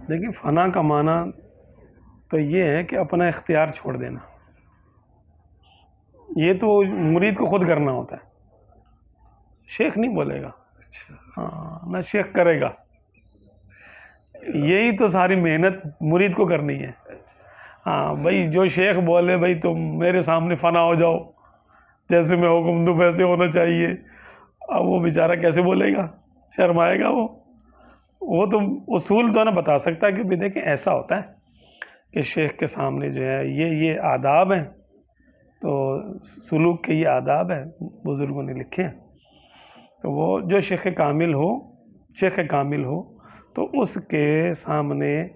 دیکھیں فنا کا معنی تو یہ ہے کہ اپنا اختیار چھوڑ دینا، یہ تو مرید کو خود کرنا ہوتا ہے، شیخ نہیں بولے گا، ہاں نہ شیخ کرے گا، یہی تو ساری محنت مرید کو کرنی ہے۔ ہاں بھائی جو شیخ بولے بھائی تم میرے سامنے فنا ہو جاؤ، جیسے میں حکم دوں ویسے ہونا چاہیے، اب وہ بیچارہ کیسے بولے گا، شرمائے گا وہ تو اصول تو نہ بتا سکتا کہ بھی دیکھیں ایسا ہوتا ہے کہ شیخ کے سامنے جو ہے یہ آداب ہیں، تو سلوک کے یہ آداب ہیں بزرگوں نے لکھے ہیں، تو وہ جو شیخ کامل ہو تو اس کے سامنے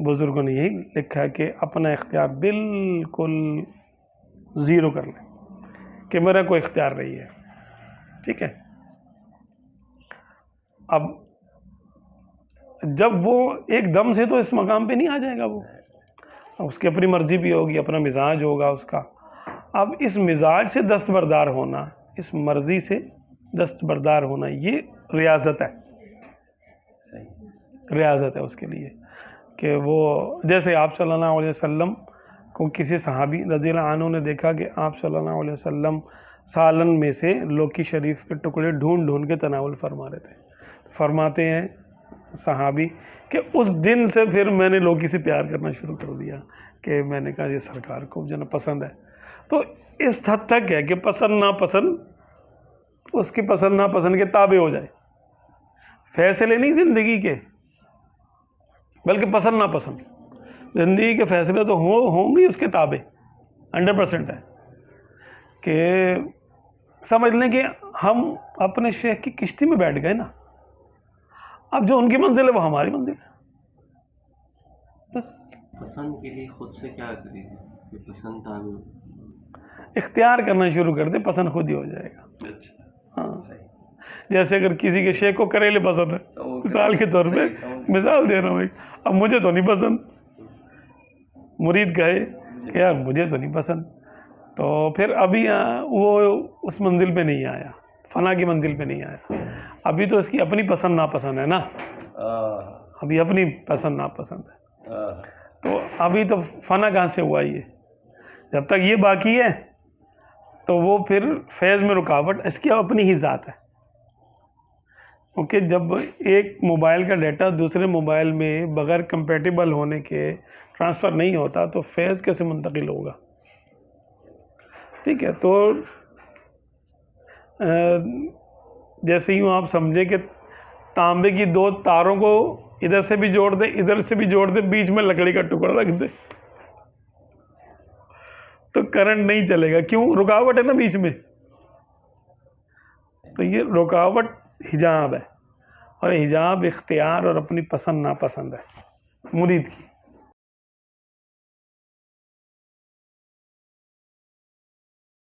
بزرگوں نے یہی لکھا ہے کہ اپنا اختیار بالکل زیرو کر لیں کہ میرا کوئی اختیار نہیں ہے، ٹھیک ہے۔ اب جب وہ ایک دم سے تو اس مقام پہ نہیں آ جائے گا، وہ اس کی اپنی مرضی بھی ہوگی، اپنا مزاج ہوگا اس کا۔ اب اس مزاج سے دستبردار ہونا، اس مرضی سے دستبردار ہونا، یہ ریاضت ہے اس کے لیے، کہ وہ جیسے آپ صلی اللہ علیہ وسلم کو کسی صحابی رضی اللہ عنہ نے دیکھا کہ آپ صلی اللہ علیہ وسلم سالن میں سے لوکی شریف کے ٹکڑے ڈھونڈ کے تناول فرما رہے تھے، فرماتے ہیں صحابی کہ اس دن سے پھر میں نے لوکی سے پیار کرنا شروع کر دیا، کہ میں نے کہا یہ سرکار کو جو نا پسند ہے۔ تو اس حد تک ہے کہ پسند ناپسند اس کی پسند ناپسند کے تابع ہو جائے، فیصلے نہیں زندگی کے بلکہ پسند ناپسند، زندگی کے فیصلے تو ہوں گی اس کے تابع 100% ہے، کہ سمجھ لیں کہ ہم اپنے شیخ کی کشتی میں بیٹھ گئے نا، اب جو ان کی منزل ہے وہ ہماری منزل ہے، بس۔ پسند کے لیے خود سے کیا کریں کہ پسند تابع اختیار کرنا شروع کر دے، پسند خود ہی ہو جائے گا۔ ہاں جیسے اگر کسی کے شیخ کو کریلے پسند ہے، مثال کے طور پہ مثال دے رہا ہوں، اب مجھے تو نہیں پسند، مرید کہے کہ یار مجھے تو نہیں پسند، تو پھر ابھی وہ اس منزل پہ نہیں آیا، فنا کی منزل پہ نہیں آیا، ابھی تو اس کی اپنی پسند ناپسند ہے نا، ابھی اپنی پسند ناپسند ہے، تو ابھی تو فنا کہاں سے ہوا یہ؟ جب تک یہ باقی ہے تو وہ پھر فیض میں رکاوٹ اس کی اپنی ہی ذات ہے، کیونکہ جب ایک موبائل کا ڈیٹا دوسرے موبائل میں بغیر کمپیٹیبل ہونے کے ٹرانسفر نہیں ہوتا تو فیض کیسے منتقل ہوگا؟ ٹھیک ہے، تو جیسے یوں آپ سمجھیں کہ تانبے کی دو تاروں کو ادھر سے بھی جوڑ دے ادھر سے بھی جوڑ دے، بیچ میں لکڑی کا ٹکڑا رکھ دے تو کرنٹ نہیں چلے گا، کیوں؟ رکاوٹ ہے نا بیچ میں، تو یہ رکاوٹ حجاب ہے، اور حجاب اختیار اور اپنی پسند ناپسند ہے مرید کی۔